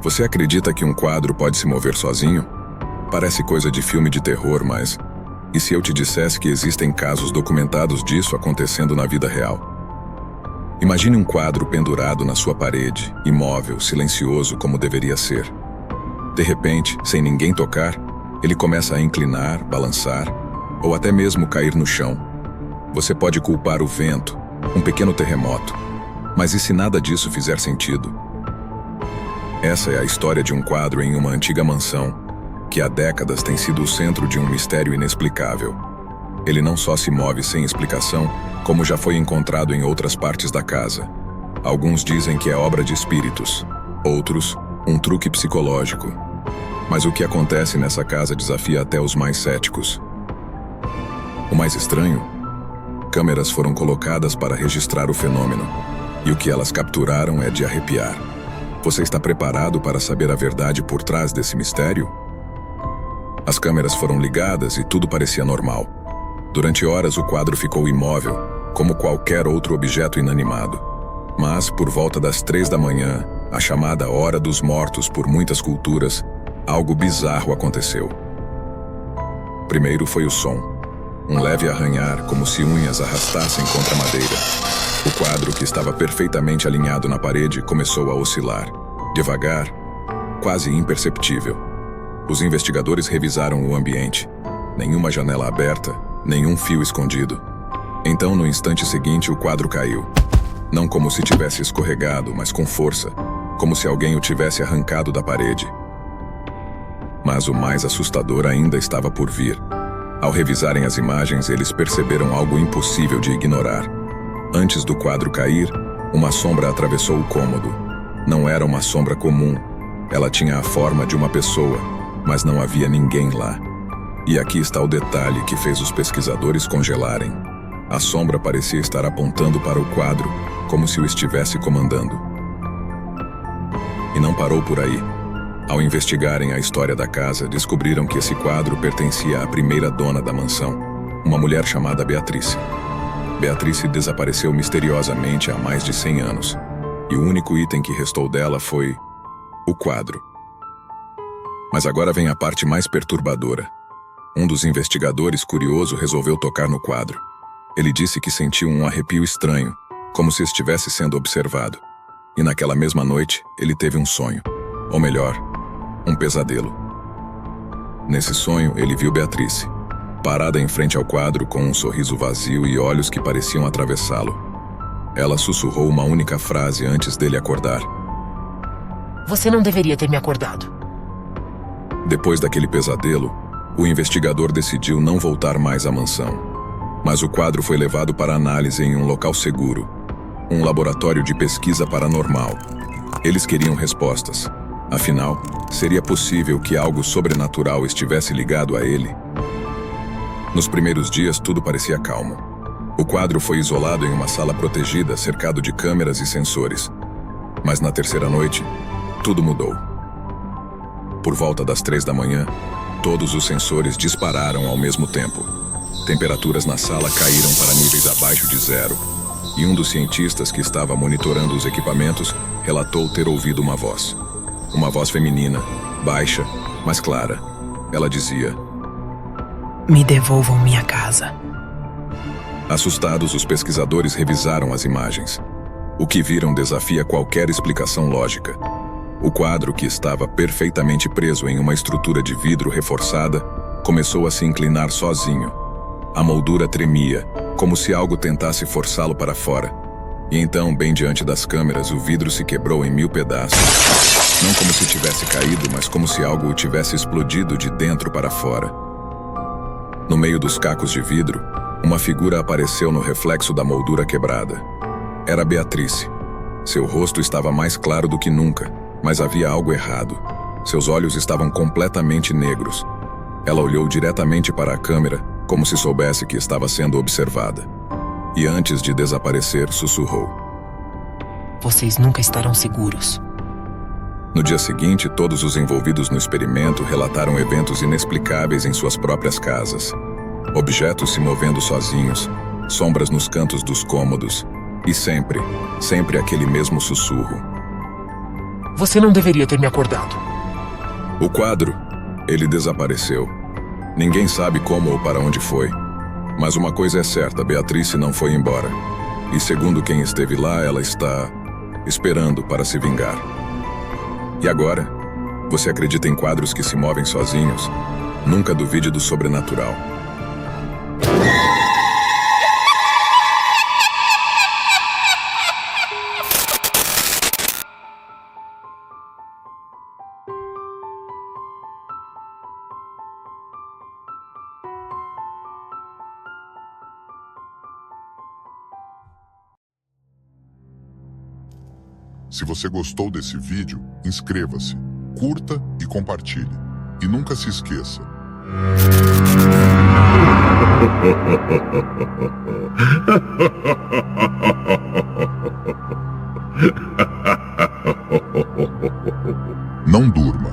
Você acredita que um quadro pode se mover sozinho? Parece coisa de filme de terror, mas... E se eu te dissesse que existem casos documentados disso acontecendo na vida real? Imagine um quadro pendurado na sua parede, imóvel, silencioso como deveria ser. De repente, sem ninguém tocar, ele começa a inclinar, balançar, ou até mesmo cair no chão. Você pode culpar o vento, um pequeno terremoto, mas e se nada disso fizer sentido? Essa é a história de um quadro em uma antiga mansão, que há décadas tem sido o centro de um mistério inexplicável. Ele não só se move sem explicação, como já foi encontrado em outras partes da casa. Alguns dizem que é obra de espíritos, outros, um truque psicológico. Mas o que acontece nessa casa desafia até os mais céticos. O mais estranho? Câmeras foram colocadas para registrar o fenômeno, e o que elas capturaram é de arrepiar. Você está preparado para saber a verdade por trás desse mistério? As câmeras foram ligadas e tudo parecia normal. Durante horas o quadro ficou imóvel, como qualquer outro objeto inanimado. Mas, por volta das 3 da manhã, a chamada Hora dos Mortos por muitas culturas, algo bizarro aconteceu. Primeiro foi o som. Um leve arranhar, como se unhas arrastassem contra a madeira. O quadro, que estava perfeitamente alinhado na parede, começou a oscilar. Devagar, quase imperceptível. Os investigadores revisaram o ambiente. Nenhuma janela aberta, nenhum fio escondido. Então, no instante seguinte, o quadro caiu. Não como se tivesse escorregado, mas com força, como se alguém o tivesse arrancado da parede. Mas o mais assustador ainda estava por vir. Ao revisarem as imagens, eles perceberam algo impossível de ignorar. Antes do quadro cair, uma sombra atravessou o cômodo. Não era uma sombra comum. Ela tinha a forma de uma pessoa, mas não havia ninguém lá. E aqui está o detalhe que fez os pesquisadores congelarem. A sombra parecia estar apontando para o quadro, como se o estivesse comandando. E não parou por aí. Ao investigarem a história da casa, descobriram que esse quadro pertencia à primeira dona da mansão, uma mulher chamada Beatrice. Beatrice desapareceu misteriosamente há mais de 100 anos, e o único item que restou dela foi o quadro. Mas agora vem a parte mais perturbadora. Um dos investigadores, curioso, resolveu tocar no quadro. Ele disse que sentiu um arrepio estranho, como se estivesse sendo observado. E naquela mesma noite, ele teve um sonho. Ou melhor, um pesadelo. Nesse sonho, ele viu Beatrice, parada em frente ao quadro com um sorriso vazio e olhos que pareciam atravessá-lo. Ela sussurrou uma única frase antes dele acordar. Você não deveria ter me acordado. Depois daquele pesadelo, o investigador decidiu não voltar mais à mansão. Mas o quadro foi levado para análise em um local seguro, um laboratório de pesquisa paranormal. Eles queriam respostas. Afinal, seria possível que algo sobrenatural estivesse ligado a ele? Nos primeiros dias, tudo parecia calmo. O quadro foi isolado em uma sala protegida, cercado de câmeras e sensores. Mas na terceira noite, tudo mudou. Por volta das 3 da manhã, todos os sensores dispararam ao mesmo tempo. Temperaturas na sala caíram para níveis abaixo de 0. E um dos cientistas que estava monitorando os equipamentos relatou ter ouvido uma voz. Uma voz feminina, baixa, mas clara. Ela dizia: Me devolvam minha casa. Assustados, os pesquisadores revisaram as imagens. O que viram desafia qualquer explicação lógica. O quadro, que estava perfeitamente preso em uma estrutura de vidro reforçada, começou a se inclinar sozinho. A moldura tremia, como se algo tentasse forçá-lo para fora. E então, bem diante das câmeras, o vidro se quebrou em 1000 pedaços. Não como se tivesse caído, mas como se algo o tivesse explodido de dentro para fora. No meio dos cacos de vidro, uma figura apareceu no reflexo da moldura quebrada. Era Beatrice. Seu rosto estava mais claro do que nunca, mas havia algo errado. Seus olhos estavam completamente negros. Ela olhou diretamente para a câmera, como se soubesse que estava sendo observada. E antes de desaparecer, sussurrou: Vocês nunca estarão seguros. No dia seguinte, todos os envolvidos no experimento relataram eventos inexplicáveis em suas próprias casas. Objetos se movendo sozinhos, sombras nos cantos dos cômodos, e sempre aquele mesmo sussurro. Você não deveria ter me acordado. O quadro, ele desapareceu. Ninguém sabe como ou para onde foi. Mas uma coisa é certa, Beatrice não foi embora. E segundo quem esteve lá, ela está esperando para se vingar. E agora? Você acredita em quadros que se movem sozinhos? Nunca duvide do sobrenatural. Se você gostou desse vídeo, inscreva-se, curta e compartilhe. E nunca se esqueça. Não durma.